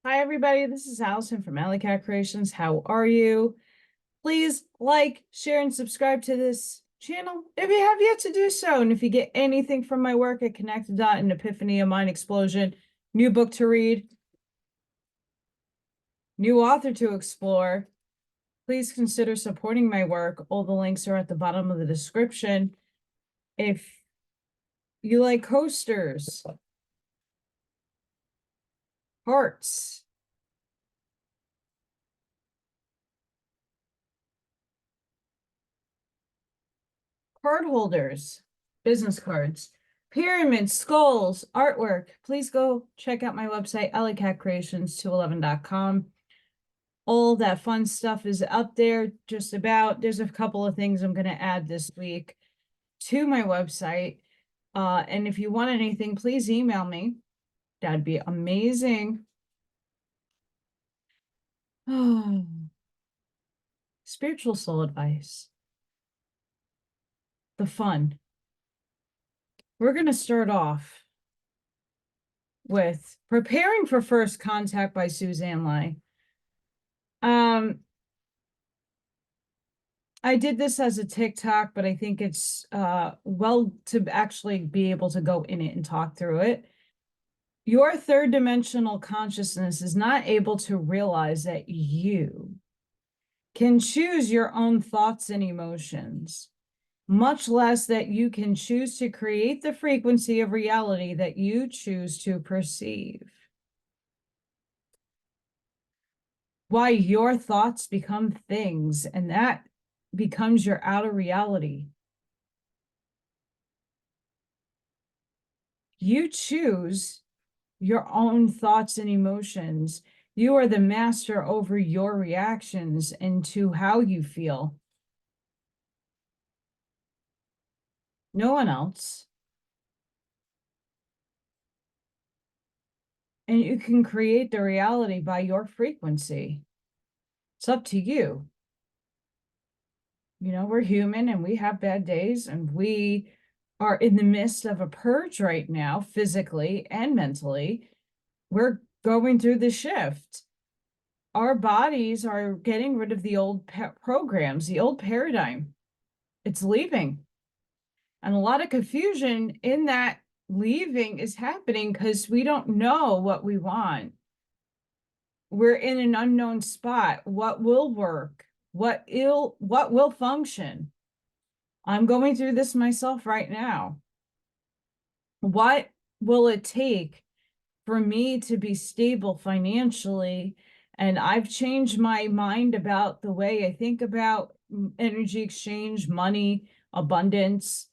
Hi, everybody. This is Allison from Alleycat Creations. How are you? Please like, share, and subscribe to this channel if you have yet to do so. And if you get anything from my work at Connect a Dot and Epiphany, a Mind Explosion, new book to read, new author to explore, please consider supporting my work. All the links are at the bottom of the description. If you like coasters, hearts, card holders, business cards, pyramids, skulls, artwork, please go check out my website, alleycatcreations211.com. All that fun stuff is up there, just about. There's a couple of things I'm going to add this week to my website. And if you want anything, please email me. That'd be amazing. Oh, spiritual soul advice. The fun. We're going to start off with Preparing for First Contact by Suzanne Lai. I did this as a TikTok, but I think it's well to actually be able to go in it and talk through it. Your third dimensional consciousness is not able to realize that you can choose your own thoughts and emotions, much less that you can choose to create the frequency of reality that you choose to perceive. Why your thoughts become things, and that becomes your outer reality. You choose your own thoughts and emotions. You are the master over your reactions and to how you feel. No one else. And you can create the reality by your frequency. It's up to you. You know, we're human and we have bad days, and we are in the midst of a purge right now, physically and mentally. We're going through the shift. Our bodies are getting rid of the old programs, the old paradigm. It's leaving. And a lot of confusion in that leaving is happening because we don't know what we want. We're in an unknown spot. What will work? What will function? I'm going through this myself right now. What will it take for me to be stable financially? And I've changed my mind about the way I think about energy exchange, money, abundance.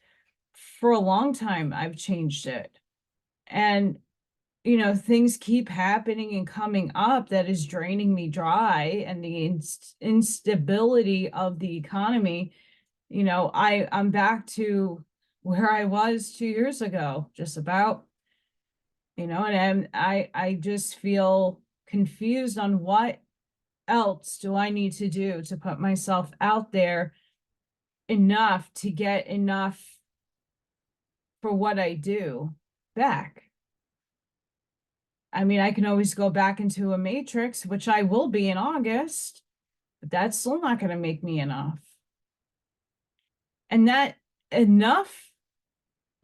For a long time, I've changed it. And, you know, things keep happening and coming up that is draining me dry, and the instability of the economy. You know, I'm back to where I was 2 years ago, just about, you know, and I just feel confused on what else do I need to do to put myself out there enough to get enough for what I do back. I mean, I can always go back into a matrix, which I will be in August, but that's still not going to make me enough. And that enough,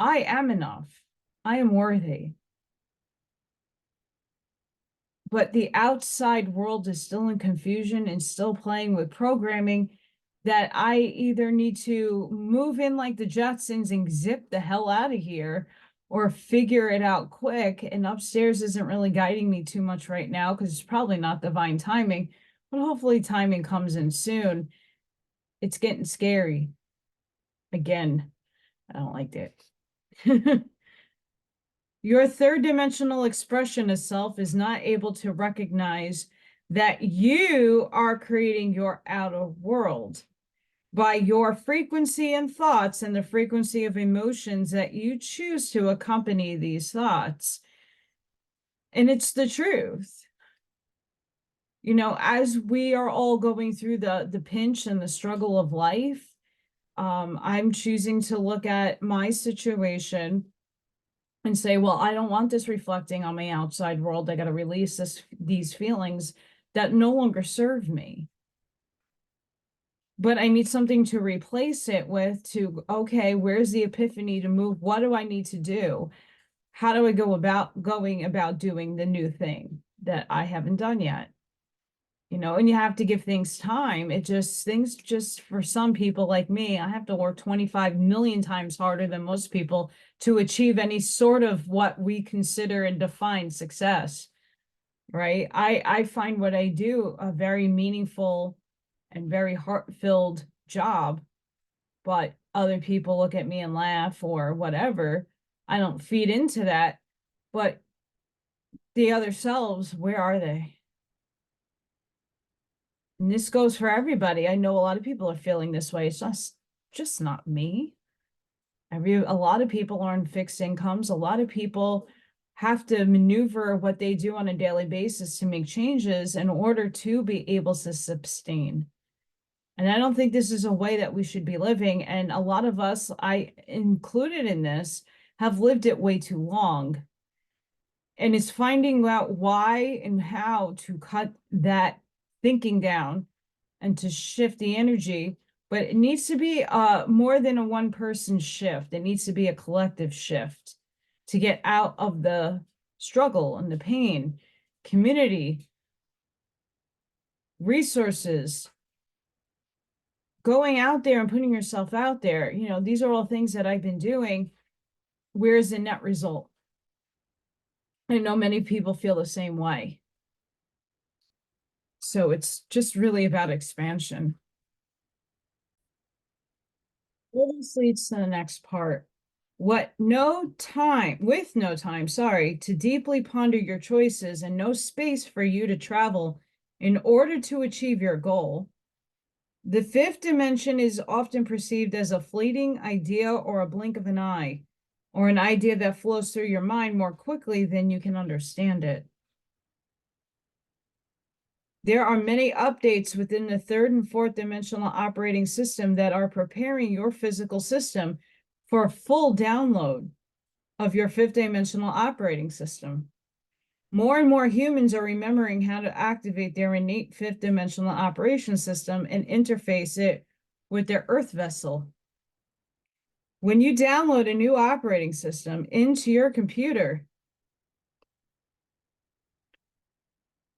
I am enough. I am worthy. But the outside world is still in confusion and still playing with programming that I either need to move in like the Jetsons and zip the hell out of here, or figure it out quick. And upstairs isn't really guiding me too much right now because it's probably not divine timing, but hopefully timing comes in soon. It's getting scary. Again, I don't like that. Your third dimensional expression of self is not able to recognize that you are creating your outer world by your frequency and thoughts and the frequency of emotions that you choose to accompany these thoughts. And it's the truth. You know, as we are all going through the pinch and the struggle of life, I'm choosing to look at my situation and say, well, I don't want this reflecting on my outside world. I got to release these feelings that no longer serve me. But I need something to replace it with okay, where's the epiphany to move? What do I need to do? How do I go about doing the new thing that I haven't done yet? And you have to give things time. Things just for some people like me, I have to work 25 million times harder than most people to achieve any sort of what we consider and define success, right? I find what I do a very meaningful and very heart-filled job, but other people look at me and laugh or whatever. I don't feed into that, but the other selves, where are they? And this goes for everybody. I know a lot of people are feeling this way. It's just not me. A lot of people are on fixed incomes. A lot of people have to maneuver what they do on a daily basis to make changes in order to be able to sustain. And I don't think this is a way that we should be living. And a lot of us, I included in this, have lived it way too long. And it's finding out why and how to cut that thinking down and to shift the energy. But it needs to be more than a one-person shift. It needs to be a collective shift to get out of the struggle and the pain, community, resources, going out there and putting yourself out there. These are all things that I've been doing. Where's the net result? I know many people feel the same way. So it's just really about expansion. Well, this leads to the next part. With no time, to deeply ponder your choices and no space for you to travel in order to achieve your goal. The fifth dimension is often perceived as a fleeting idea or a blink of an eye, or an idea that flows through your mind more quickly than you can understand it. There are many updates within the third and fourth dimensional operating system that are preparing your physical system for a full download of your fifth dimensional operating system. More and more humans are remembering how to activate their innate fifth dimensional operation system and interface it with their earth vessel. When you download a new operating system into your computer,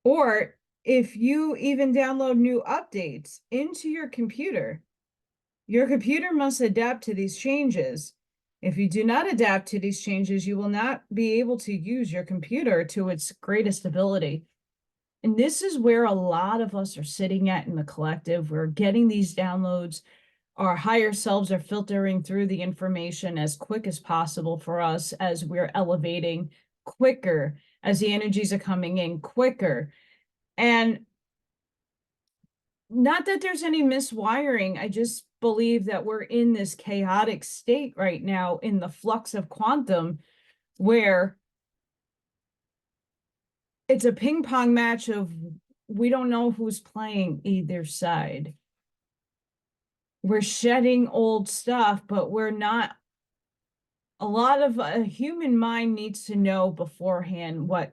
or if you even download new updates into your computer must adapt to these changes. If you do not adapt to these changes, you will not be able to use your computer to its greatest ability. And this is where a lot of us are sitting at in the collective. We're getting these downloads. Our higher selves are filtering through the information as quick as possible for us as we're elevating quicker, as the energies are coming in quicker. And not that there's any miswiring. I just believe that we're in this chaotic state right now in the flux of quantum where it's a ping pong match of we don't know who's playing either side. We're shedding old stuff, but we're not. A lot of a human mind needs to know beforehand what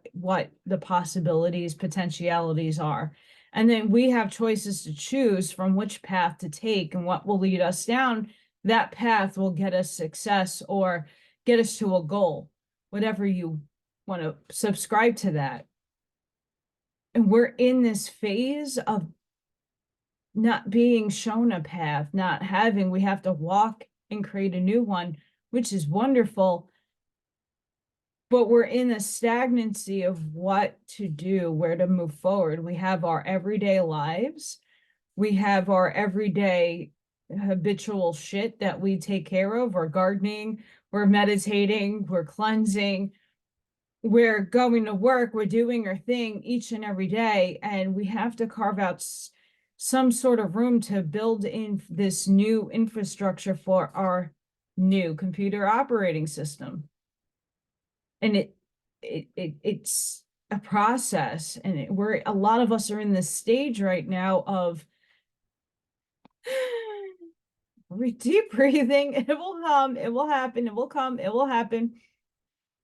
the possibilities, potentialities are. And then we have choices to choose from which path to take and what will lead us down. That path will get us success or get us to a goal, whatever you want to subscribe to that. And we're in this phase of not being shown a path, we have to walk and create a new one, which is wonderful. But we're in a stagnancy of what to do, where to move forward. We have our everyday lives. We have our everyday habitual shit that we take care of. We're gardening, we're meditating, we're cleansing, we're going to work, we're doing our thing each and every day. And we have to carve out some sort of room to build in this new infrastructure for our new computer operating system. And it's a process, and a lot of us are in this stage right now of deep breathing. It will come, it will happen, it will come, it will happen.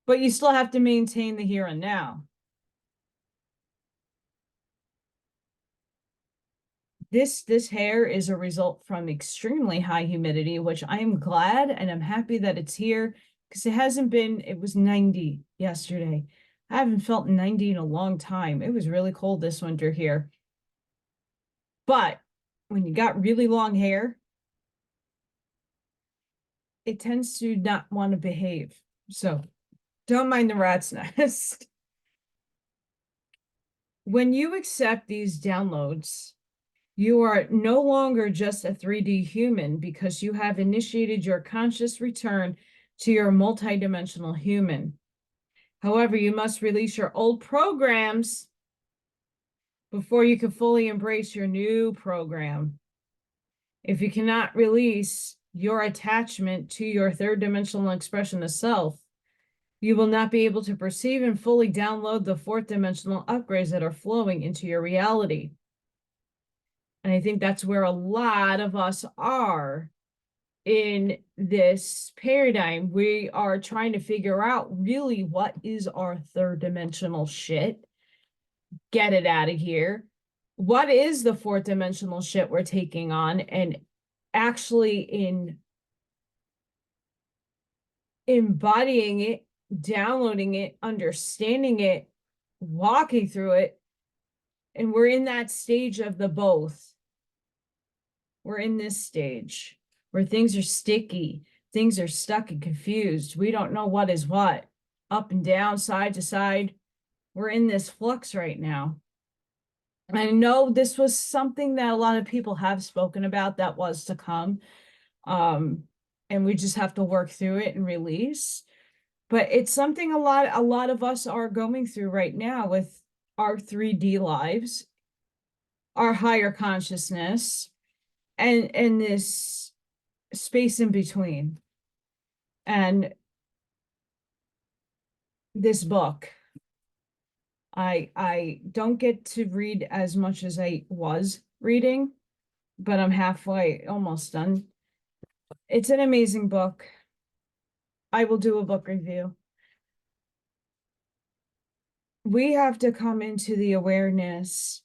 but you still have to maintain the here and now. This hair is a result from extremely high humidity, which I am glad and I'm happy that it's here, because it was 90 yesterday. I haven't felt 90 in a long time. It was really cold this winter here. But when you got really long hair, it tends to not want to behave. So don't mind the rat's nest. When you accept these downloads, you are no longer just a 3D human, because you have initiated your conscious return to your multidimensional human. However, you must release your old programs before you can fully embrace your new program. If you cannot release your attachment to your third dimensional expression of self, you will not be able to perceive and fully download the fourth dimensional upgrades that are flowing into your reality. And I think that's where a lot of us are in this paradigm. We are trying to figure out really what is our third dimensional shit. Get it out of here. What is the fourth dimensional shit we're taking on? And actually in embodying it, downloading it, understanding it, walking through it. And we're in that stage of the both. We're in this stage where things are sticky, things are stuck and confused. We don't know what is what, up and down, side to side. We're in this flux right now. I know this was something that a lot of people have spoken about that was to come. And we just have to work through it and release. But it's something a lot of us are going through right now with our 3D lives, our higher consciousness, and this space in between. And this book, I don't get to read as much as I was reading, but I'm halfway, almost done. It's an amazing book. I will do a book review. We have to come into the awareness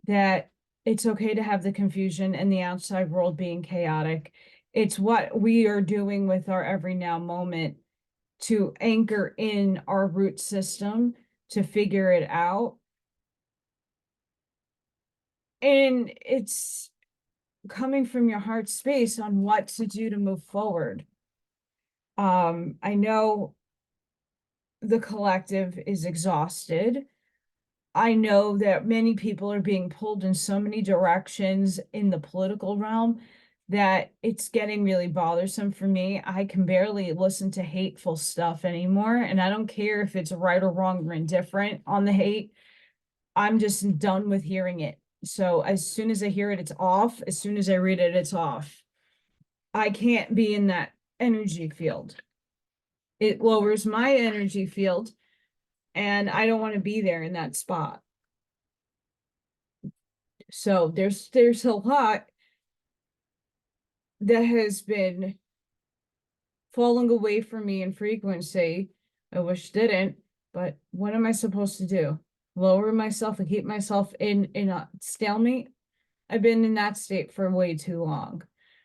that it's okay to have the confusion and the outside world being chaotic. It's what we are doing with our every now moment to anchor in our root system, to figure it out. And it's coming from your heart space on what to do to move forward. I know the collective is exhausted. I know that many people are being pulled in so many directions in the political realm that it's getting really bothersome for me. I can barely listen to hateful stuff anymore, and I don't care if it's right or wrong or indifferent on the hate. I'm just done with hearing it. So as soon as I hear it, it's off. As soon as I read it, it's off. I can't be in that energy field. It lowers my energy field, and I don't want to be there in that spot. So there's a lot that has been falling away from me in frequency. I wish didn't, but what am I supposed to do? Lower myself and keep myself in a stalemate? I've been in that state for way too long.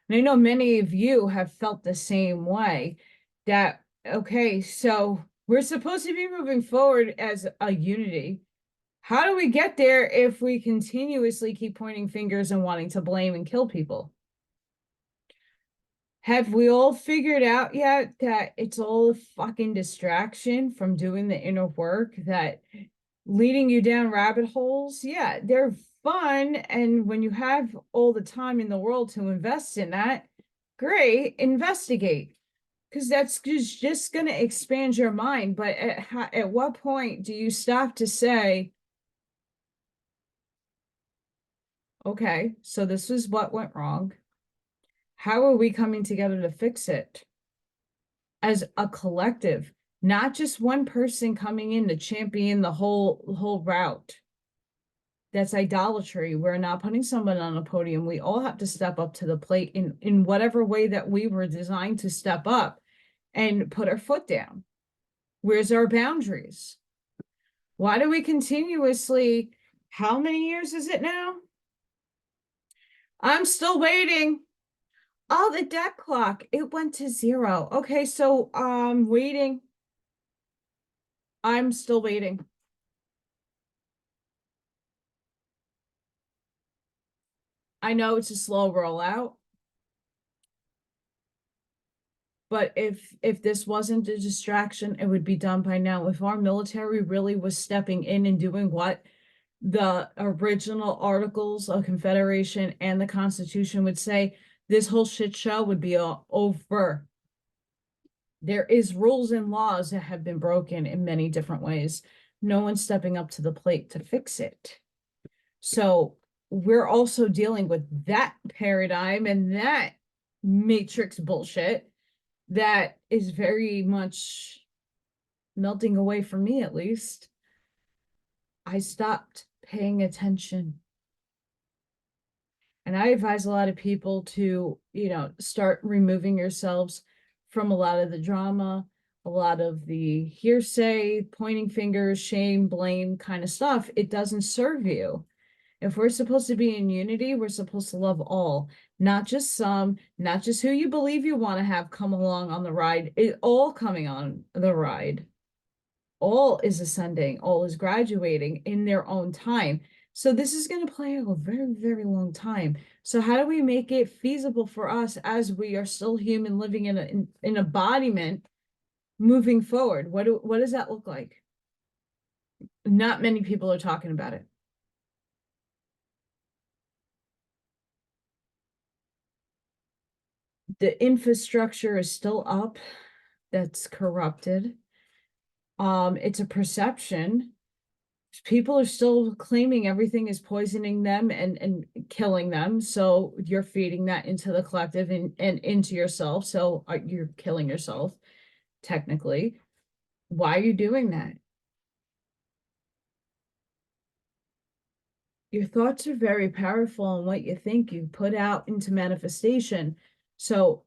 And I know many of you have felt the same way, that, okay, so we're supposed to be moving forward as a unity. How do we get there if we continuously keep pointing fingers and wanting to blame and kill people? Have we all figured out yet that it's all a fucking distraction from doing the inner work, that leading you down rabbit holes? Yeah, they're fun. And when you have all the time in the world to invest in that, great, investigate. Because that's just going to expand your mind. But at what point do you stop to say, okay, so this is what went wrong. How are we coming together to fix it as a collective, not just one person coming in to champion the whole route? That's idolatry. We're not putting someone on a podium. We all have to step up to the plate in whatever way that we were designed to step up and put our foot down. Where's our boundaries? Why do we continuously, how many years is it now? I'm still waiting. Oh, the debt clock, it went to 0. Okay, so waiting. I'm still waiting. I know it's a slow rollout, but if this wasn't a distraction, it would be done by now. If our military really was stepping in and doing what the original Articles of Confederation and the Constitution would say, this whole shit show would be over. There is rules and laws that have been broken in many different ways. No one's stepping up to the plate to fix it. So we're also dealing with that paradigm and that matrix bullshit that is very much melting away from me, at least. I stopped paying attention. And I advise a lot of people to, start removing yourselves from a lot of the drama, a lot of the hearsay, pointing fingers, shame, blame kind of stuff. It doesn't serve you. If we're supposed to be in unity, we're supposed to love all, not just some, not just who you believe you want to have come along on the ride. It all coming on the ride. All is ascending, all is graduating in their own time. So this is going to play a very, very long time. So how do we make it feasible for us as we are still human, living in an embodiment, moving forward? What does that look like? Not many people are talking about it. The infrastructure is still up. That's corrupted. It's a perception. People are still claiming everything is poisoning them and killing them. So you're feeding that into the collective and into yourself. So you're killing yourself, technically. Why are you doing that? Your thoughts are very powerful, and what you think you put out into manifestation. So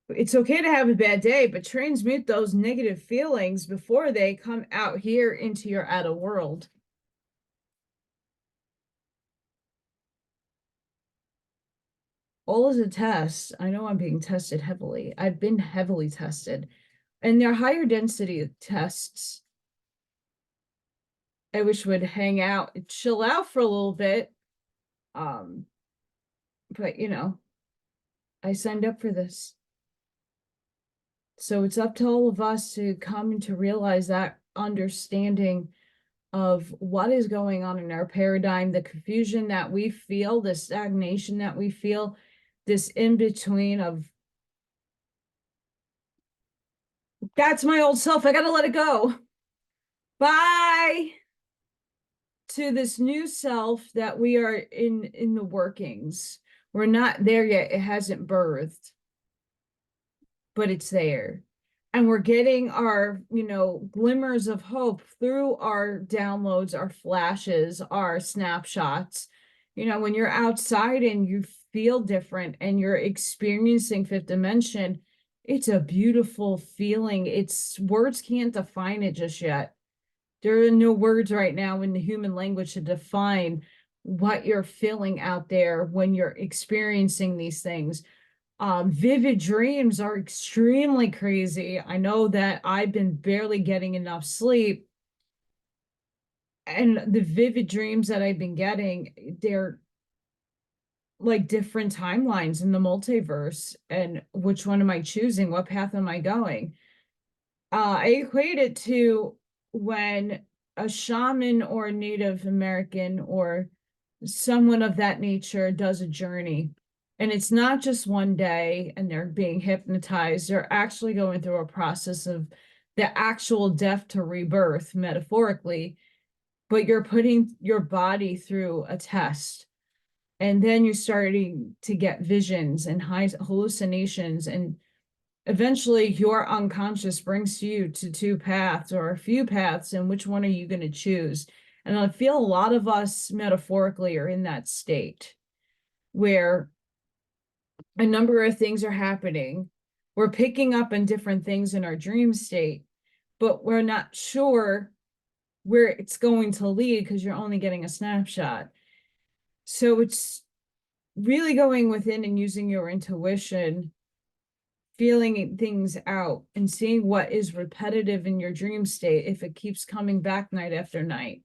it's okay to have a bad day, but transmute those negative feelings before they come out here into your outer world. All is a test. I know I'm being tested heavily. I've been heavily tested. And they're higher density tests. I wish would hang out, chill out for a little bit. But I signed up for this. So it's up to all of us to come to realize that understanding of what is going on in our paradigm, the confusion that we feel, the stagnation that we feel, this in-between of, that's my old self, I gotta let it go. Bye to this new self that we are in the workings. We're not there yet. It hasn't birthed, but it's there. And we're getting our, glimmers of hope through our downloads, our flashes, our snapshots. When you're outside and you feel different and you're experiencing fifth dimension, it's a beautiful feeling. Words can't define it just yet. There are no words right now in the human language to define what you're feeling out there when you're experiencing these things. Vivid dreams are extremely crazy. I know that I've been barely getting enough sleep. And the vivid dreams that I've been getting, they're like different timelines in the multiverse. And which one am I choosing? What path am I going? I equate it to when a shaman or a Native American or someone of that nature does a journey. And it's not just one day and they're being hypnotized. They're actually going through a process of the actual death to rebirth, metaphorically, but you're putting your body through a test. And then you're starting to get visions and hallucinations, and eventually your unconscious brings you to two paths or a few paths, and which one are you going to choose? And I feel a lot of us metaphorically are in that state where a number of things are happening. We're picking up on different things in our dream state, but we're not sure where it's going to lead because you're only getting a snapshot. So it's really going within and using your intuition, feeling things out and seeing what is repetitive in your dream state. If it keeps coming back night after night,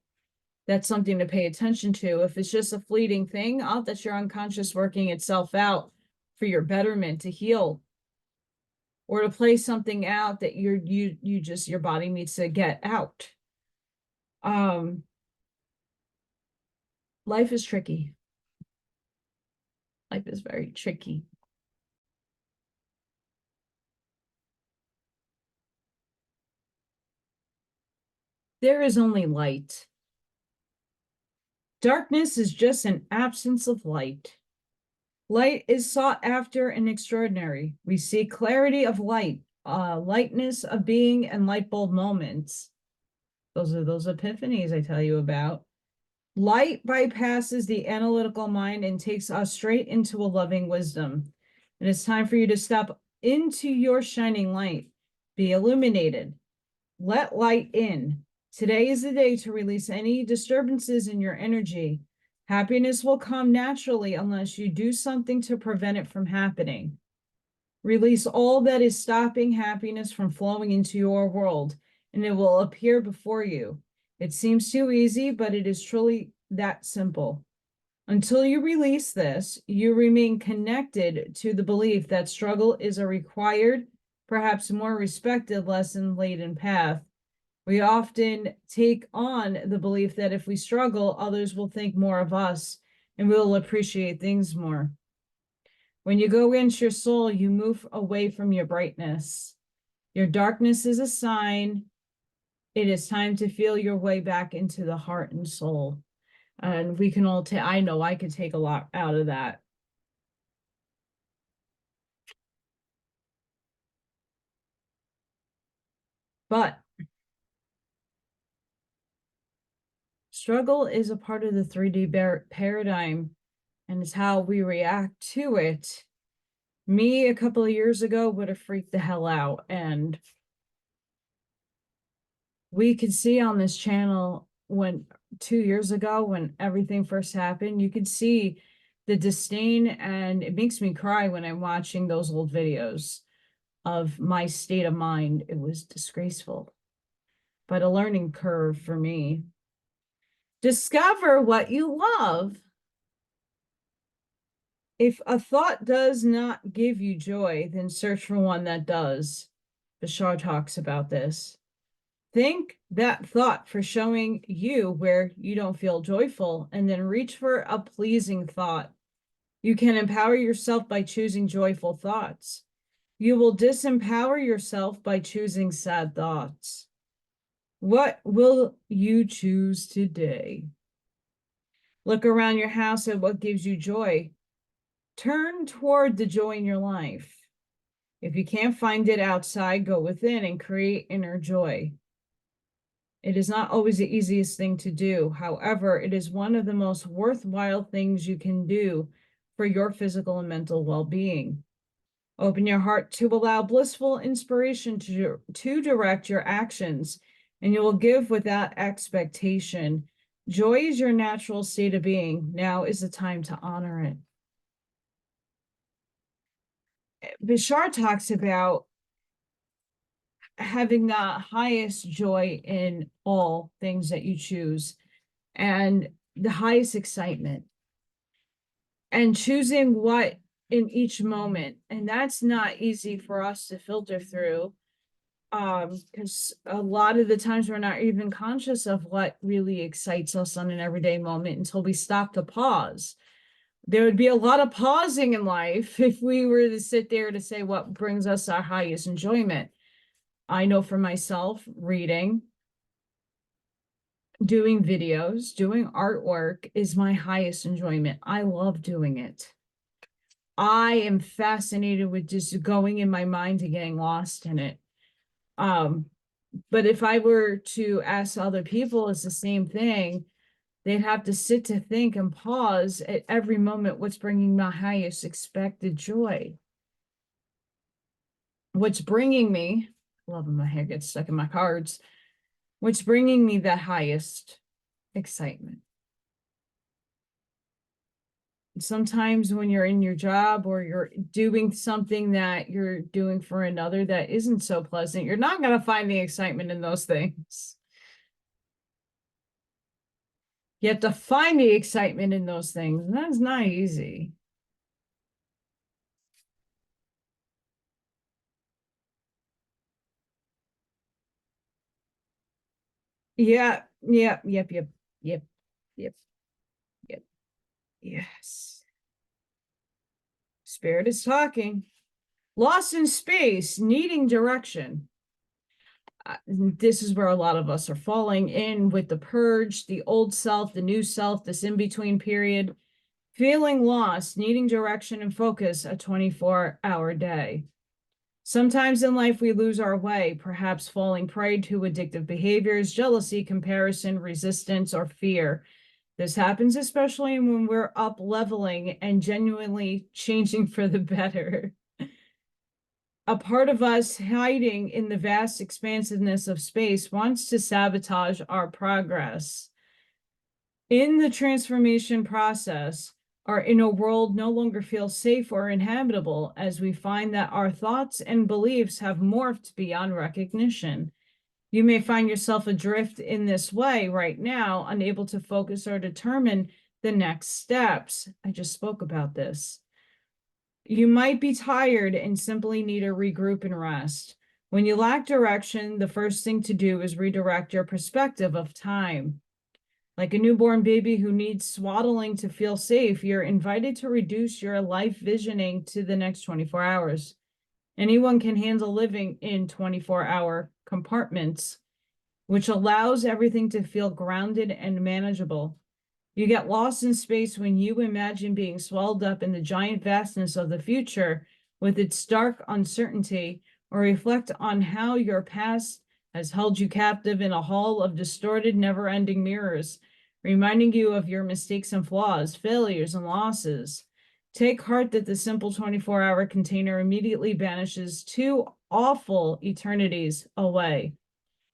that's something to pay attention to. If it's just a fleeting thing, that's your unconscious working itself out for your betterment, to heal, or to play something out that your body needs to get out. Life is tricky. Life is very tricky. There is only light. Darkness is just an absence of light. Light is sought after and extraordinary. We seek clarity of light, lightness of being, and light bulb moments. Those are those epiphanies I tell you about. Light bypasses the analytical mind and takes us straight into a loving wisdom. And it's time for you to step into your shining light. Be illuminated. Let light in. Today is the day to release any disturbances in your energy. Happiness will come naturally unless you do something to prevent it from happening. Release all that is stopping happiness from flowing into your world, and it will appear before you. It seems too easy, but it is truly that simple. Until you release this, you remain connected to the belief that struggle is a required, perhaps more respected lesson-laden path. We often take on the belief that if we struggle, others will think more of us and we'll appreciate things more. When you go into your soul, you move away from your brightness. Your darkness is a sign. It is time to feel your way back into the heart and soul. And we can all take, I know I could take a lot out of that. But struggle is a part of the 3D paradigm, and it's how we react to it. Me, a couple of years ago, would have freaked the hell out. And we could see on this channel when 2 years ago, when everything first happened, you could see the disdain, and it makes me cry when I'm watching those old videos of my state of mind. It was disgraceful, but a learning curve for me. Discover what you love. If a thought does not give you joy, then search for one that does. Bashar talks about this. Thank that thought for showing you where you don't feel joyful, and then reach for a pleasing thought. You can empower yourself by choosing joyful thoughts. You will disempower yourself by choosing sad thoughts. What will you choose today? Look around your house at what gives you joy. Turn toward the joy in your life. If you can't find it outside, go within and create inner joy. It is not always the easiest thing to do. However, it is one of the most worthwhile things you can do for your physical and mental well-being. Open your heart to allow blissful inspiration to direct your actions, and you will give without expectation. Joy is your natural state of being. Now is the time to honor it. Bashar talks about having the highest joy in all things that you choose, and the highest excitement, and choosing what in each moment. And that's not easy for us to filter through, because a lot of the times we're not even conscious of what really excites us on an everyday moment until we stop to pause. There would be a lot of pausing in life if we were to sit there to say what brings us our highest enjoyment. I know for myself, reading, doing videos, doing artwork is my highest enjoyment. I love doing it. I am fascinated with just going in my mind and getting lost in it. But if I were to ask other people, it's the same thing. They'd have to sit to think and pause at every moment. What's bringing my highest expected joy? What's bringing me love when my hair gets stuck in my cards. What's bringing me the highest excitement? Sometimes when you're in your job or you're doing something that you're doing for another that isn't so pleasant, you're not going to find the excitement in those things. You have to find the excitement in those things, and that's not easy. Yeah, yeah, yep, yep, yep, yep, yep, yes. Spirit is talking. Lost in space, needing direction. This is where a lot of us are falling in with the purge, the old self, the new self, this in-between period, feeling lost, needing direction and focus a 24-hour day. Sometimes in life we lose our way, perhaps falling prey to addictive behaviors, jealousy, comparison, resistance, or fear. This happens especially when we're up leveling and genuinely changing for the better. A part of us hiding in the vast expansiveness of space wants to sabotage our progress. In the transformation process, our inner world no longer feels safe or inhabitable as we find that our thoughts and beliefs have morphed beyond recognition. You may find yourself adrift in this way right now, unable to focus or determine the next steps. I just spoke about this. You might be tired and simply need to regroup and rest. When you lack direction, the first thing to do is redirect your perspective of time. Like a newborn baby who needs swaddling to feel safe, you're invited to reduce your life visioning to the next 24 hours. Anyone can handle living in 24-hour compartments, which allows everything to feel grounded and manageable. You get lost in space when you imagine being swallowed up in the giant vastness of the future with its stark uncertainty, or reflect on how your past has held you captive in a hall of distorted, never-ending mirrors, reminding you of your mistakes and flaws, failures and losses. Take heart that the simple 24-hour container immediately banishes 2 awful eternities away.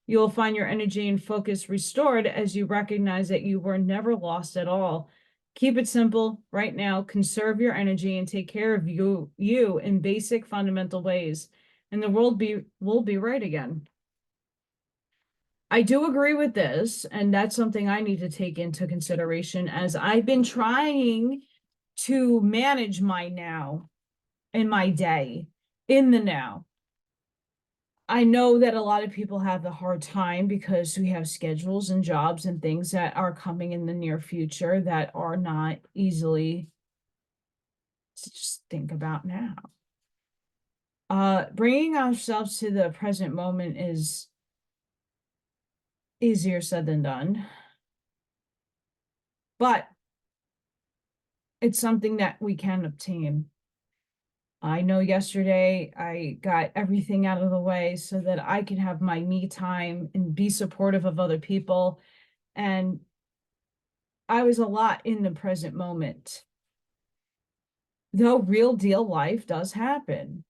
You will find your energy and focus restored as you recognize that you were never lost at all. Keep it simple right now, conserve your energy and take care of you in basic fundamental ways, and the world will be right again. I do agree with this, and that's something I need to take into consideration as I've been trying to manage my now and my day in the now. I know that a lot of people have a hard time because we have schedules and jobs and things that are coming in the near future that are not easily to just think about now. Bringing ourselves to the present moment is easier said than done, but it's something that we can obtain. I know yesterday I got everything out of the way so that I can have my me time and be supportive of other people. And I was a lot in the present moment. Though real deal life does happen.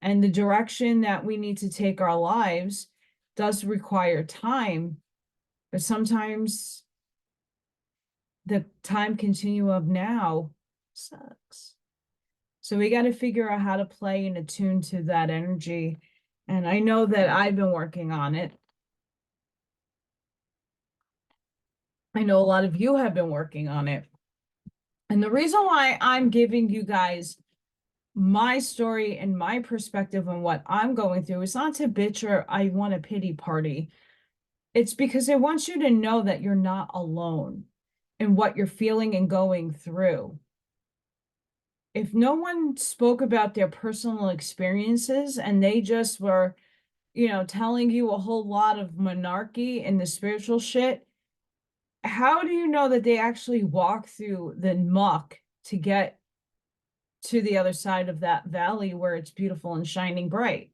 And the direction that we need to take our lives does require time, but sometimes the time continuum of now sucks. So we got to figure out how to play and attune to that energy. And I know that I've been working on it. I know a lot of you have been working on it. And the reason why I'm giving you guys my story and my perspective on what I'm going through is not to bitch or I want a pity party. It's because I want you to know that you're not alone in what you're feeling and going through. If no one spoke about their personal experiences and they just were, telling you a whole lot of monarchy and the spiritual shit, how do you know that they actually walk through the muck to get to the other side of that valley where it's beautiful and shining bright?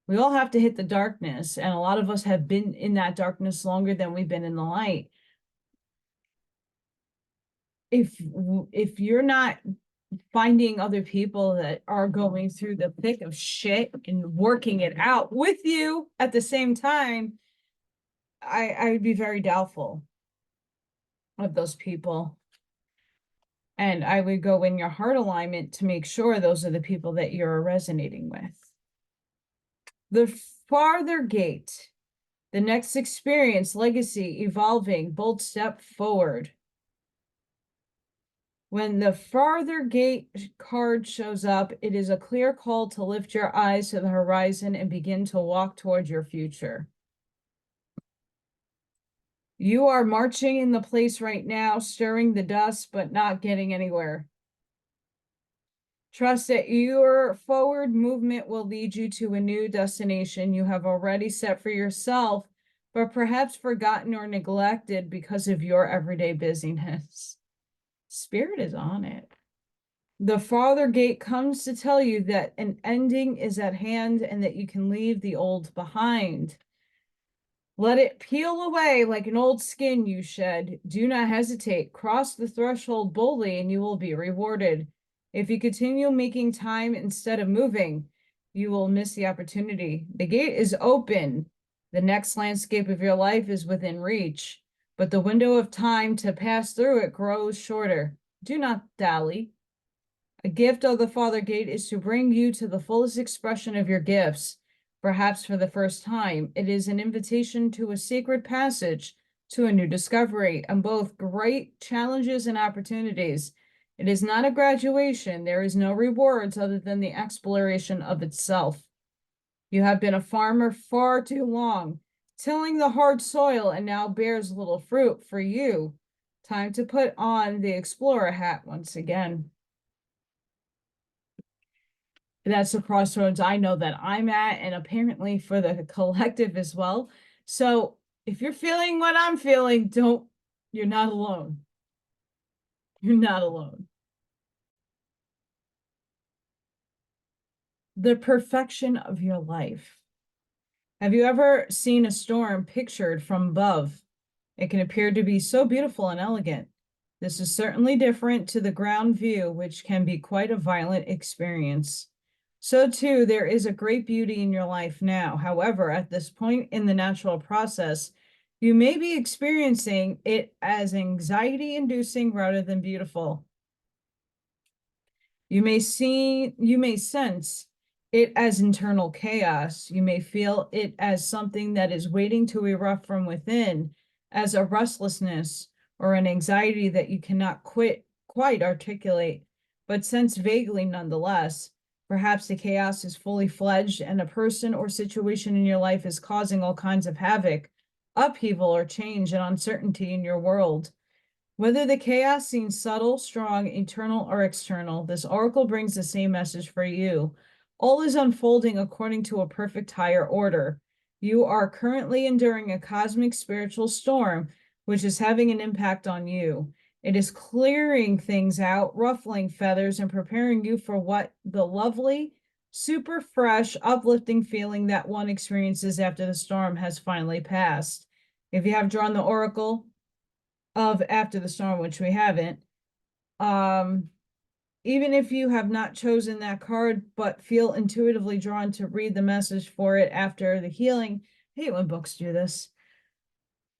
We all have to hit the darkness, and a lot of us have been in that darkness longer than we've been in the light. If you're not finding other people that are going through the thick of shit and working it out with you at the same time, I would be very doubtful of those people. And I would go in your heart alignment to make sure those are the people that you're resonating with. The farther gate, the next experience, legacy, evolving, bold step forward. When the farther gate card shows up, it is a clear call to lift your eyes to the horizon and begin to walk towards your future. You are marching in the place right now, stirring the dust, but not getting anywhere. Trust that your forward movement will lead you to a new destination you have already set for yourself, but perhaps forgotten or neglected because of your everyday busyness. Spirit is on it. The farther gate comes to tell you that an ending is at hand and that you can leave the old behind. Let it peel away like an old skin you shed. Do not hesitate. Cross the threshold boldly and you will be rewarded. If you continue making time instead of moving, you will miss the opportunity. The gate is open. The next landscape of your life is within reach, but the window of time to pass through it grows shorter. Do not dally. A gift of the Father Gate is to bring you to the fullest expression of your gifts. Perhaps for the first time, it is an invitation to a sacred passage, to a new discovery, and both great challenges and opportunities. It is not a graduation. There is no rewards other than the exploration of itself. You have been a farmer far too long, tilling the hard soil, and now bears little fruit for you. Time to put on the explorer hat once again. That's the crossroads I know that I'm at, and apparently for the collective as well. So if you're feeling what I'm feeling, you're not alone. You're not alone. The perfection of your life. Have you ever seen a storm pictured from above? It can appear to be so beautiful and elegant. This is certainly different to the ground view, which can be quite a violent experience. So too, there is a great beauty in your life now. However, at this point in the natural process, you may be experiencing it as anxiety-inducing rather than beautiful. You may sense it as internal chaos. You may feel it as something that is waiting to erupt from within, as a restlessness or an anxiety that you cannot quite articulate, but sense vaguely nonetheless. Perhaps the chaos is fully fledged and a person or situation in your life is causing all kinds of havoc, upheaval, or change and uncertainty in your world. Whether the chaos seems subtle, strong, internal, or external, this oracle brings the same message for you. All is unfolding according to a perfect higher order. You are currently enduring a cosmic spiritual storm, which is having an impact on you. It is clearing things out, ruffling feathers, and preparing you for what the lovely, super fresh, uplifting feeling that one experiences after the storm has finally passed. If you have drawn the oracle of after the storm, which we haven't, even if you have not chosen that card, but feel intuitively drawn to read the message for it after the healing, I hate when books do this.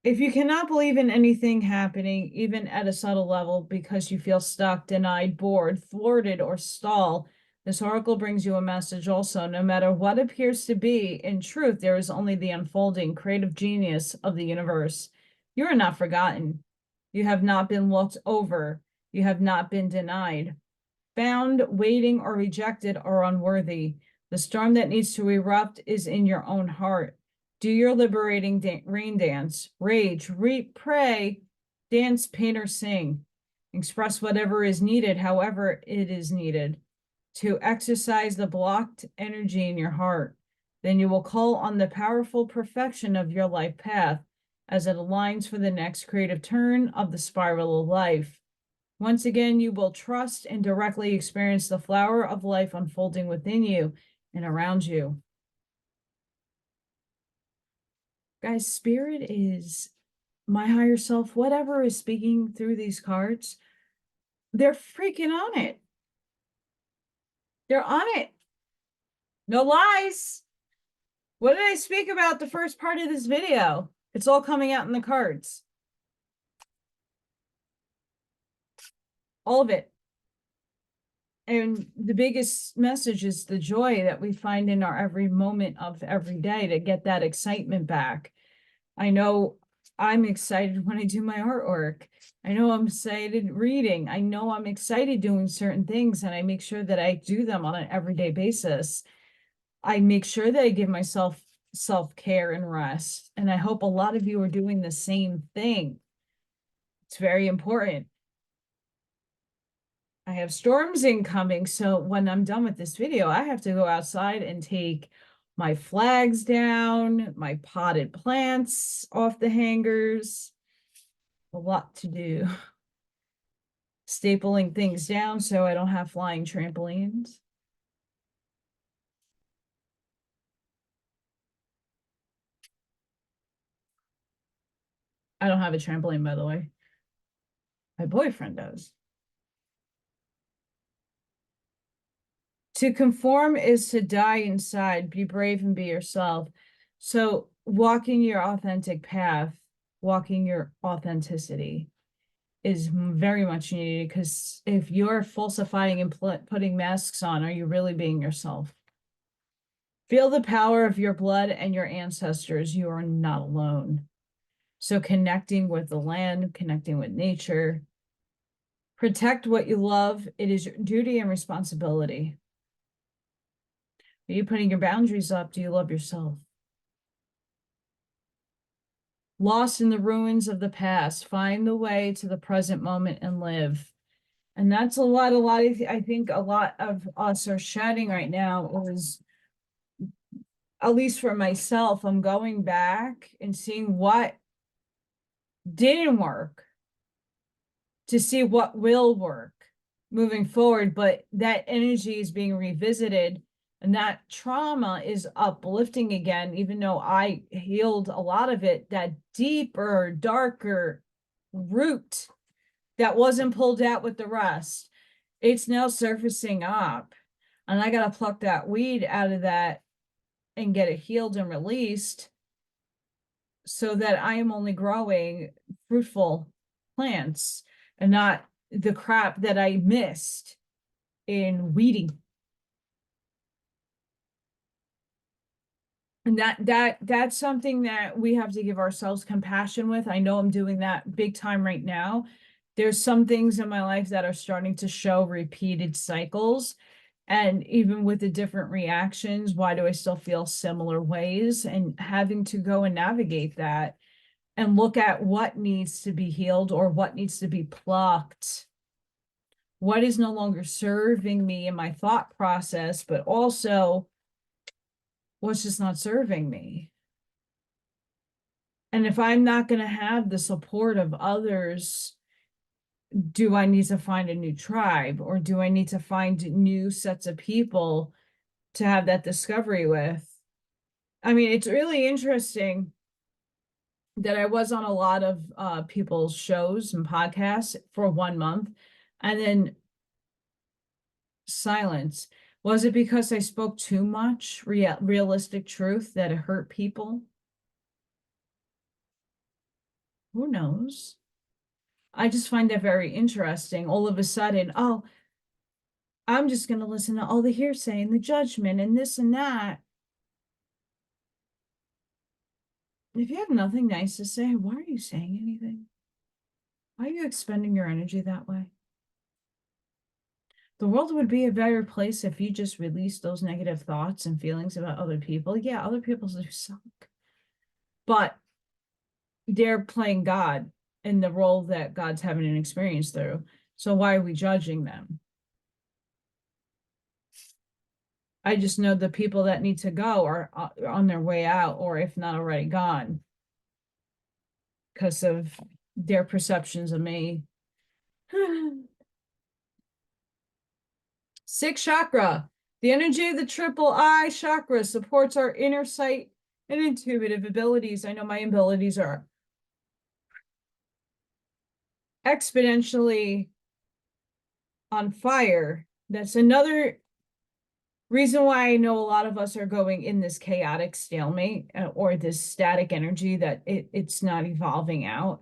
If you cannot believe in anything happening, even at a subtle level, because you feel stuck, denied, bored, thwarted, or stalled, this oracle brings you a message also. No matter what appears to be, in truth, there is only the unfolding creative genius of the universe. You are not forgotten. You have not been looked over. You have not been denied, found, waiting, or rejected, or unworthy. The storm that needs to erupt is in your own heart. Do your liberating rain dance, rage, reap, pray, dance, paint, or sing. Express whatever is needed, however it is needed, to exercise the blocked energy in your heart. Then you will call on the powerful perfection of your life path as it aligns for the next creative turn of the spiral of life. Once again, you will trust and directly experience the flower of life unfolding within you and around you. Guys, spirit is my higher self, whatever is speaking through these cards, they're freaking on it. They're on it. No lies. What did I speak about the first part of this video? It's all coming out in the cards. All of it. And the biggest message is the joy that we find in our every moment of every day to get that excitement back. I know I'm excited when I do my artwork. I know I'm excited reading. I know I'm excited doing certain things, and I make sure that I do them on an everyday basis. I make sure that I give myself self-care and rest. And I hope a lot of you are doing the same thing. It's very important. I have storms incoming, so when I'm done with this video, I have to go outside and take my flags down, my potted plants off the hangers. A lot to do. Stapling things down so I don't have flying trampolines. I don't have a trampoline, by the way. My boyfriend does. To conform is to die inside. Be brave and be yourself. So walking your authentic path, walking your authenticity is very much needed, because if you're falsifying and putting masks on, are you really being yourself? Feel the power of your blood and your ancestors. You are not alone. So connecting with the land, connecting with nature, protect what you love. It is your duty and responsibility. Are you putting your boundaries up? Do you love yourself? Lost in the ruins of the past, find the way to the present moment and live. And that's a lot of, I think a lot of us are shedding right now is, at least for myself, I'm going back and seeing what didn't work to see what will work moving forward. But that energy is being revisited, and that trauma is uplifting again, even though I healed a lot of it, that deeper, darker root that wasn't pulled out with the rest, it's now surfacing up. And I got to pluck that weed out of that and get it healed and released, so that I am only growing fruitful plants and not the crap that I missed in weeding. And that's something that we have to give ourselves compassion with. I know I'm doing that big time right now. There's some things in my life that are starting to show repeated cycles. And even with the different reactions, why do I still feel similar ways? And having to go and navigate that and look at what needs to be healed or what needs to be plucked. What is no longer serving me in my thought process, but also what's just not serving me. And if I'm not going to have the support of others, do I need to find a new tribe, or do I need to find new sets of people to have that discovery with? I mean, it's really interesting that I was on a lot of people's shows and podcasts for 1 month, and then silence. Was it because I spoke too much realistic truth that it hurt people? Who knows? I just find that very interesting. All of a sudden, oh, I'm just going to listen to all the hearsay and the judgment and this and that. If you have nothing nice to say, why are you saying anything? Why are you expending your energy that way? The world would be a better place if you just released those negative thoughts and feelings about other people. Yeah, other people do suck. But they're playing God in the role that God's having an experience through. So why are we judging them? I just know the people that need to go are on their way out, or if not already gone, because of their perceptions of me. Sixth chakra. The energy of the triple eye chakra supports our inner sight and intuitive abilities. I know my abilities are exponentially on fire. That's another reason why I know a lot of us are going in this chaotic stalemate or this static energy that it's not evolving out.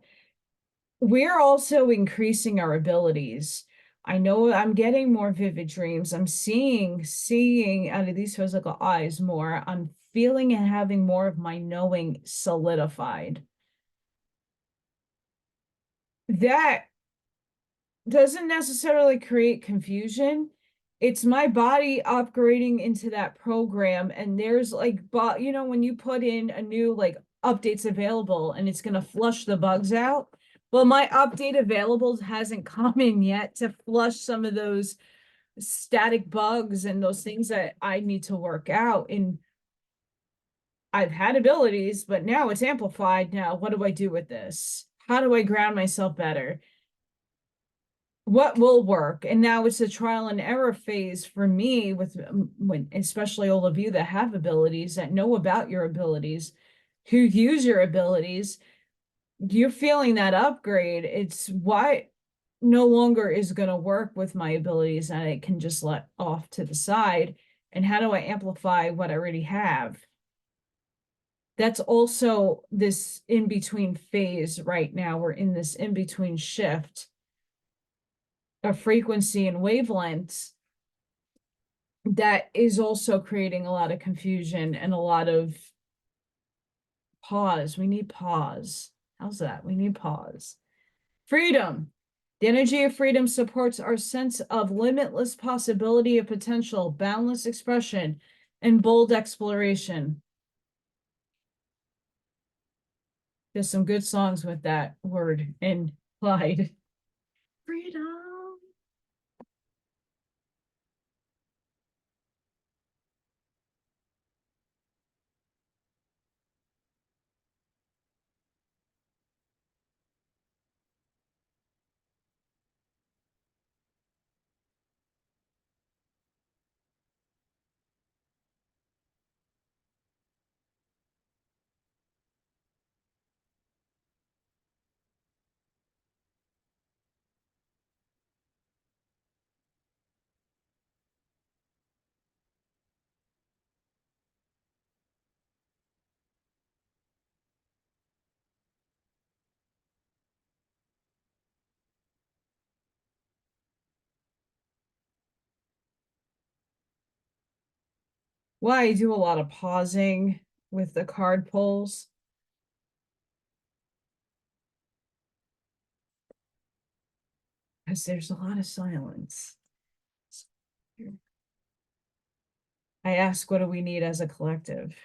We're also increasing our abilities. I know I'm getting more vivid dreams. I'm seeing out of these physical eyes more. I'm feeling and having more of my knowing solidified. That doesn't necessarily create confusion. It's my body upgrading into that program. And there's like, but you know, when you put in a new like updates available and it's going to flush the bugs out. Well, my update available hasn't come in yet to flush some of those static bugs and those things that I need to work out. And I've had abilities, but now it's amplified. Now, what do I do with this? How do I ground myself better? What will work? And now it's a trial and error phase for me with when, especially all of you that have abilities, that know about your abilities, who use your abilities. You're feeling that upgrade. It's why no longer is going to work with my abilities and I can just let off to the side. And how do I amplify what I already have? That's also this in-between phase right now. We're in this in-between shift of frequency and wavelengths that is also creating a lot of confusion and a lot of pause. We need pause. How's that? We need pause. Freedom. The energy of freedom supports our sense of limitless possibility of potential, boundless expression, and bold exploration. There's some good songs with that word implied. Freedom. Well, I do a lot of pausing with the card pulls. Because there's a lot of silence. I ask, what do we need as a collective?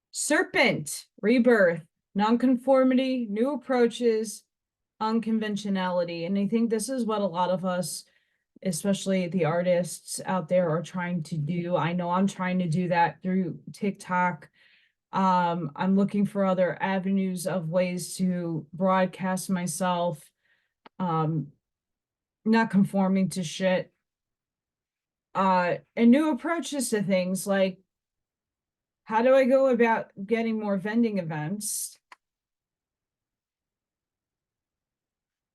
Serpent, rebirth, nonconformity, new approaches, unconventionality. And I think this is what a lot of us, especially the artists out there, are trying to do. I know I'm trying to do that through TikTok. I'm looking for other avenues of ways to broadcast myself, not conforming to shit. And new approaches to things like, how do I go about getting more vending events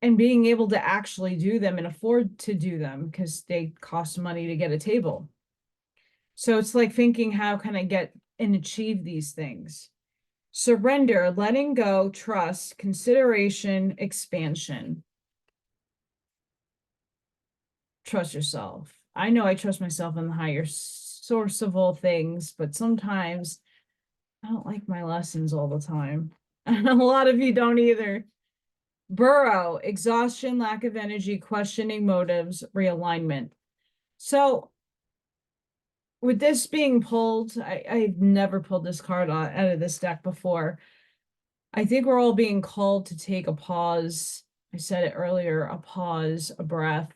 and being able to actually do them and afford to do them because they cost money to get a table. So it's like thinking, how can I get and achieve these things? Surrender, letting go, trust, consideration, expansion. Trust yourself. I know I trust myself in the higher source of all things, but sometimes I don't like my lessons all the time. And a lot of you don't either. Burrow, exhaustion, lack of energy, questioning motives, realignment. So with this being pulled, I've never pulled this card out of this deck before. I think we're all being called to take a pause. I said it earlier, a pause, a breath.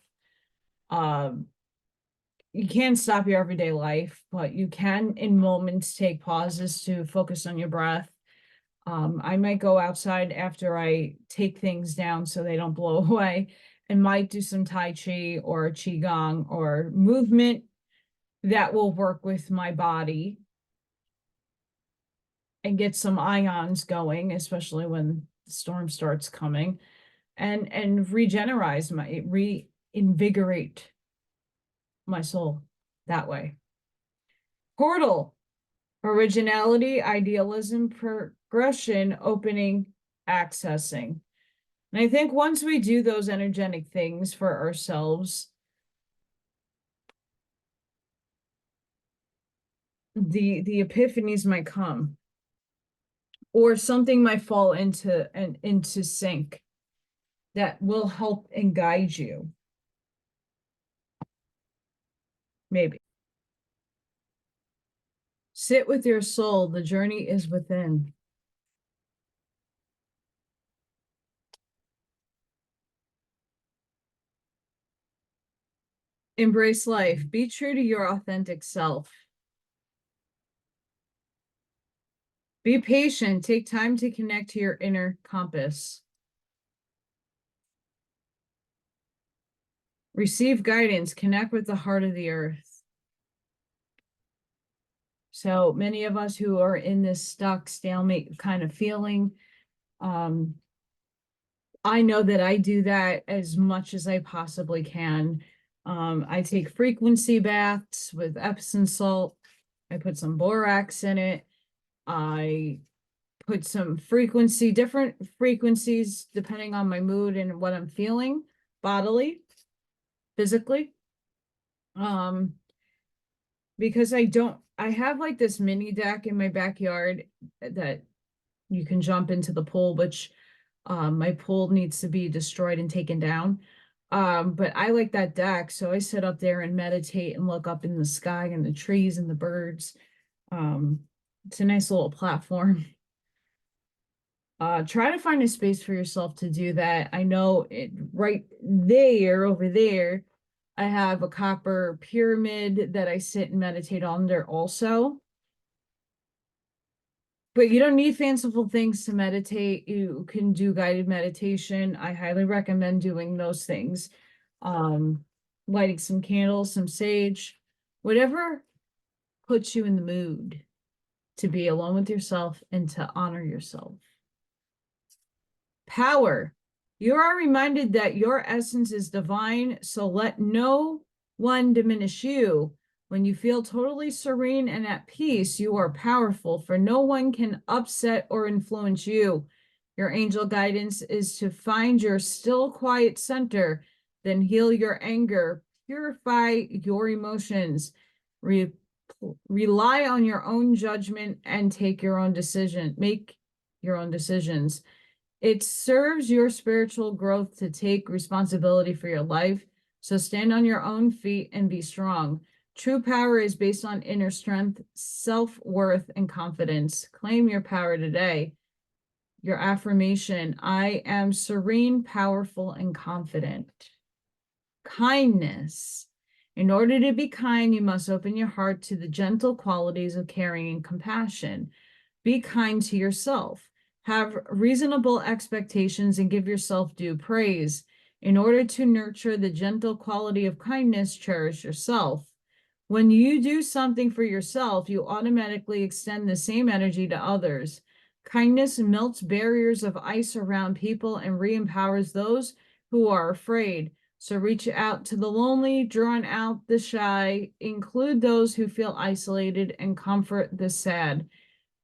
You can't stop your everyday life, but you can in moments take pauses to focus on your breath. I might go outside after I take things down so they don't blow away and might do some Tai Chi or Qigong or movement that will work with my body and get some ions going, especially when the storm starts coming, and reinvigorate my soul that way. Portal, originality, idealism, progression, opening, accessing. And I think once we do those energetic things for ourselves, the epiphanies might come, or something might fall into sync that will help and guide you. Maybe. Sit with your soul. The journey is within. Embrace life. Be true to your authentic self. Be patient. Take time to connect to your inner compass. Receive guidance. Connect with the heart of the earth. So many of us who are in this stuck, stalemate kind of feeling, I know that I do that as much as I possibly can. I take frequency baths with Epsom salt. I put some borax in it. I put some different frequencies, depending on my mood and what I'm feeling bodily, physically. Because I have like this mini deck in my backyard that you can jump into the pool, which my pool needs to be destroyed and taken down. But I like that deck. So I sit up there and meditate and look up in the sky and the trees and the birds. It's a nice little platform. Try to find a space for yourself to do that. I know it right there, over there, I have a copper pyramid that I sit and meditate on there also. But you don't need fanciful things to meditate. You can do guided meditation. I highly recommend doing those things. Lighting some candles, some sage, whatever puts you in the mood to be alone with yourself and to honor yourself. Power. You are reminded that your essence is divine, so let no one diminish you. When you feel totally serene and at peace, you are powerful, for no one can upset or influence you. Your angel guidance is to find your still, quiet center, then heal your anger, purify your emotions, rely on your own judgment, and make your own decisions. It serves your spiritual growth to take responsibility for your life, so stand on your own feet and be strong. True power is based on inner strength, self-worth, and confidence. Claim your power today. Your affirmation: I am serene, powerful, and confident. Kindness. In order to be kind, you must open your heart to the gentle qualities of caring and compassion. Be kind to yourself. Have reasonable expectations and give yourself due praise. In order to nurture the gentle quality of kindness, cherish yourself. When you do something for yourself, you automatically extend the same energy to others. Kindness melts barriers of ice around people and re-empowers those who are afraid. So reach out to the lonely, drawn out the shy, include those who feel isolated, and comfort the sad.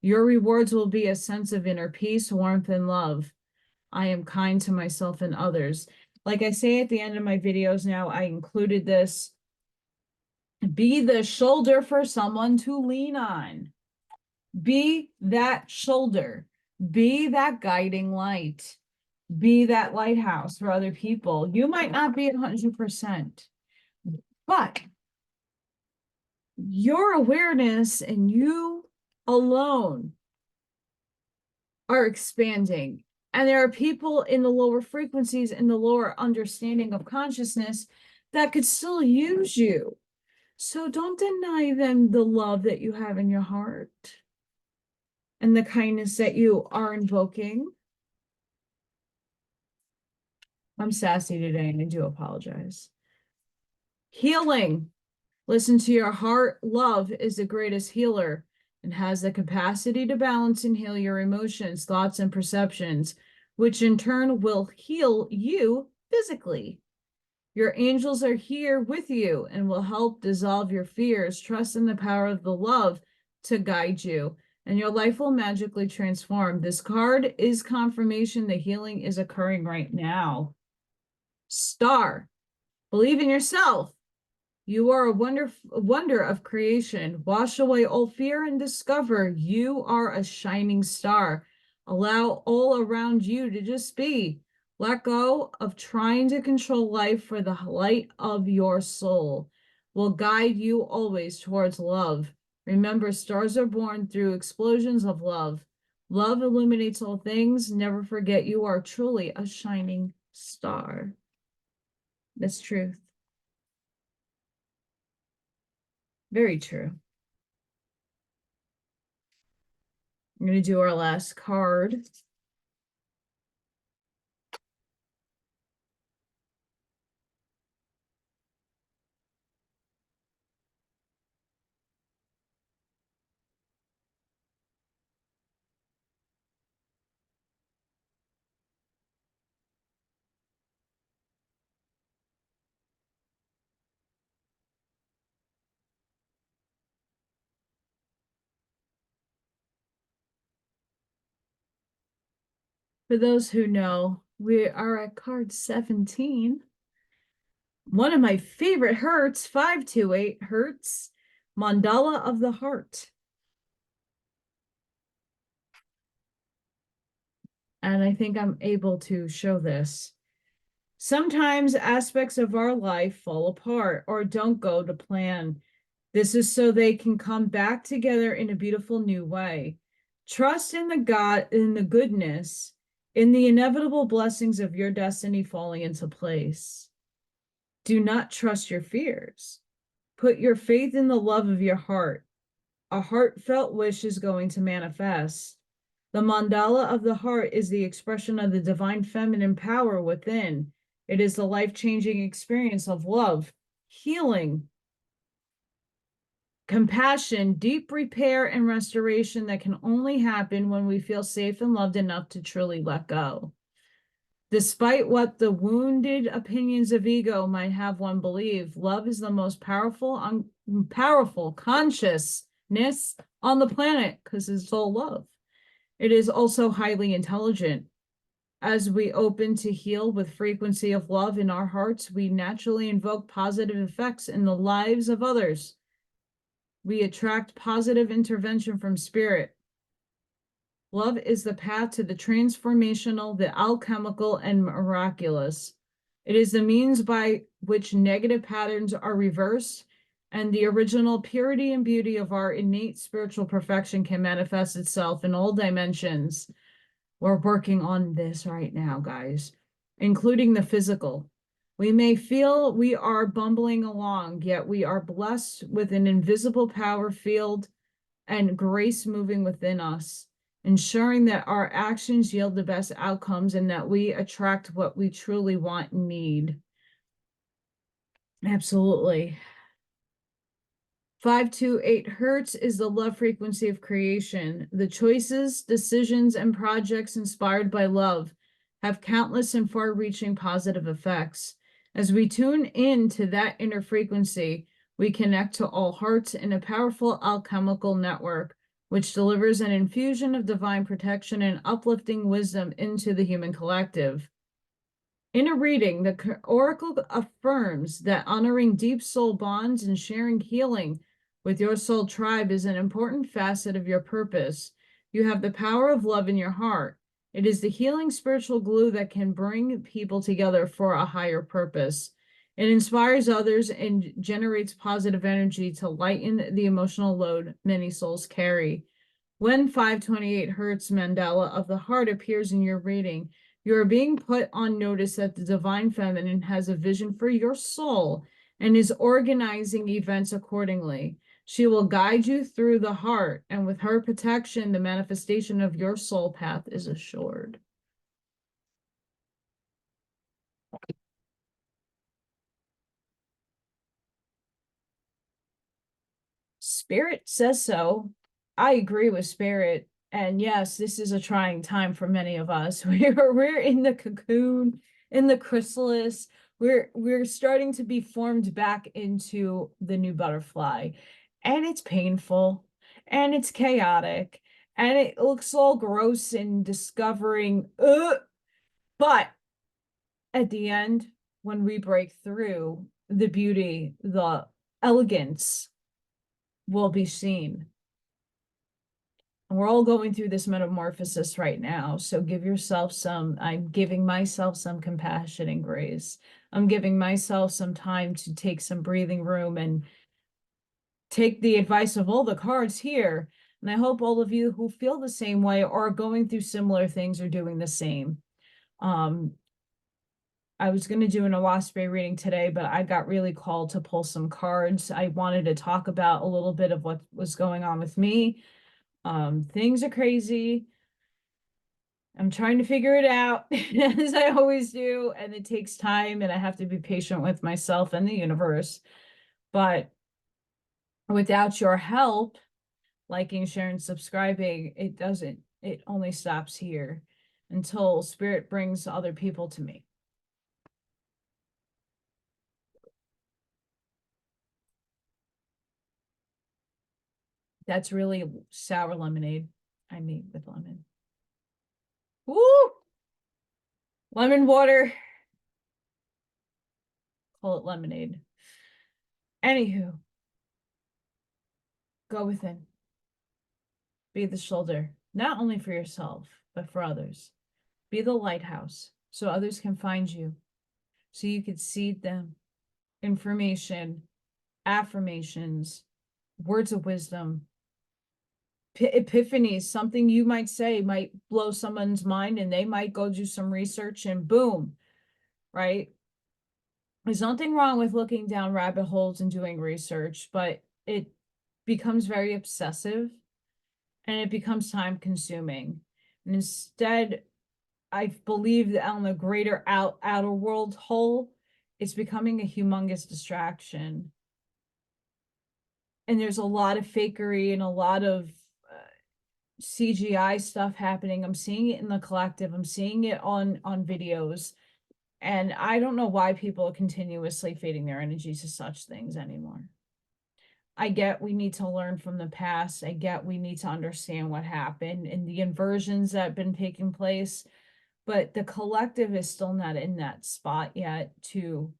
Your rewards will be a sense of inner peace, warmth, and love. I am kind to myself and others. Like I say at the end of my videos now, I included this. Be the shoulder for someone to lean on. Be that shoulder. Be that guiding light. Be that lighthouse for other people. You might not be 100%, but your awareness and you alone are expanding. And there are people in the lower frequencies, in the lower understanding of consciousness, that could still use you. So don't deny them the love that you have in your heart and the kindness that you are invoking. I'm sassy today, and I do apologize. Healing. Listen to your heart. Love is the greatest healer and has the capacity to balance and heal your emotions, thoughts, and perceptions, which in turn will heal you physically. Your angels are here with you and will help dissolve your fears. Trust in the power of the love to guide you, and your life will magically transform. This card is confirmation the healing is occurring right now. Star, believe in yourself. You are a wonder of creation. Wash away all fear and discover you are a shining star. Allow all around you to just be. Let go of trying to control life, for the light of your soul will guide you always towards love. Remember, stars are born through explosions of love. Love illuminates all things. Never forget you are truly a shining star. That's truth. Very true. I'm going to do our last card. For those who know, we are at card 17. One of my favorite hertz, 528 hertz, Mandala of the Heart. And I think I'm able to show this. Sometimes aspects of our life fall apart or don't go to plan. This is so they can come back together in a beautiful new way. Trust in the goodness, in the inevitable blessings of your destiny falling into place. Do not trust your fears. Put your faith in the love of your heart. A heartfelt wish is going to manifest. The mandala of the heart is the expression of the divine feminine power within. It is the life-changing experience of love, healing, compassion, deep repair, and restoration that can only happen when we feel safe and loved enough to truly let go. Despite what the wounded opinions of ego might have one believe, love is the most powerful consciousness on the planet because it's all love. It is also highly intelligent. As we open to heal with frequency of love in our hearts, we naturally invoke positive effects in the lives of others. We attract positive intervention from spirit. Love is the path to the transformational, the alchemical, and miraculous. It is the means by which negative patterns are reversed, and the original purity and beauty of our innate spiritual perfection can manifest itself in all dimensions. We're working on this right now, guys, including the physical. We may feel we are bumbling along, yet we are blessed with an invisible power field and grace moving within us, ensuring that our actions yield the best outcomes and that we attract what we truly want and need. Absolutely. 528 hertz is the love frequency of creation. The choices, decisions, and projects inspired by love have countless and far-reaching positive effects. As we tune in to that inner frequency, we connect to all hearts in a powerful alchemical network, which delivers an infusion of divine protection and uplifting wisdom into the human collective. In a reading, the oracle affirms that honoring deep soul bonds and sharing healing with your soul tribe is an important facet of your purpose. You have the power of love in your heart. It is the healing spiritual glue that can bring people together for a higher purpose. It inspires others and generates positive energy to lighten the emotional load many souls carry. When 528 hertz mandala of the heart appears in your reading, you are being put on notice that the divine feminine has a vision for your soul and is organizing events accordingly. She will guide you through the heart, and with her protection, the manifestation of your soul path is assured. Spirit says so. I agree with Spirit. And yes, this is a trying time for many of us. We're in the cocoon, in the chrysalis. we're starting to be formed back into the new butterfly, and it's painful and it's chaotic and it looks all gross and discovering, but at the end, when we break through, the beauty, the elegance will be seen. And we're all going through this metamorphosis right now. So give yourself I'm giving myself some compassion and grace. I'm giving myself some time to take some breathing room and take the advice of all the cards here. And I hope all of you who feel the same way or are going through similar things are doing the same. I was going to do an Awaspe reading today, but I got really called to pull some cards. I wanted to talk about a little bit of what was going on with me. Things are crazy. I'm trying to figure it out, as I always do, and it takes time, and I have to be patient with myself and the universe. But without your help, liking, sharing, subscribing, it only stops here until Spirit brings other people to me. That's really sour lemonade I made with lemon. Woo! Lemon water. Call it lemonade. Anywho, go within. Be the shoulder, not only for yourself, but for others. Be the lighthouse so others can find you, so you could seed them information, affirmations, words of wisdom, epiphanies. Something you might say might blow someone's mind and they might go do some research and boom, right? There's nothing wrong with looking down rabbit holes and doing research, but it becomes very obsessive and it becomes time consuming. And instead, I believe that on the greater outer world whole, it's becoming a humongous distraction. And there's a lot of fakery and a lot of CGI stuff happening. I'm seeing it in the collective. I'm seeing it on videos. And I don't know why people are continuously feeding their energy to such things anymore. I get we need to learn from the past. I get we need to understand what happened and the inversions that have been taking place. But the collective is still not in that spot yet to,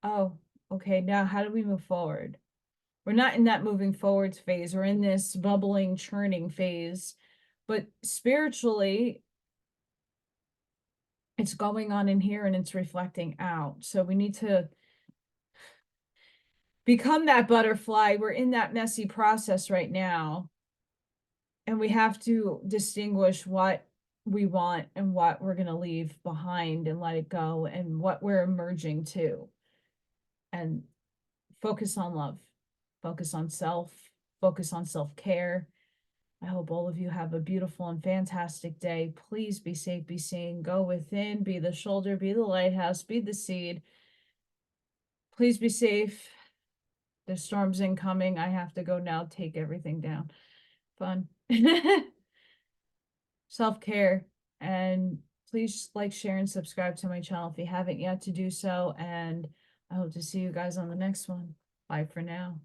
oh, okay, now how do we move forward? We're not in that moving forwards phase. We're in this bubbling, churning phase. But spiritually, it's going on in here and it's reflecting out. So we need to become that butterfly. We're in that messy process right now. And we have to distinguish what we want and what we're going to leave behind and let it go and what we're emerging to. And focus on love, focus on self, focus on self-care. I hope all of you have a beautiful and fantastic day. Please be safe, be seen, go within, be the shoulder, be the lighthouse, be the seed. Please be safe. The storm's incoming. I have to go now, take everything down. Fun. Self-care. And please like, share, and subscribe to my channel if you haven't yet to do so. And I hope to see you guys on the next one. Bye for now.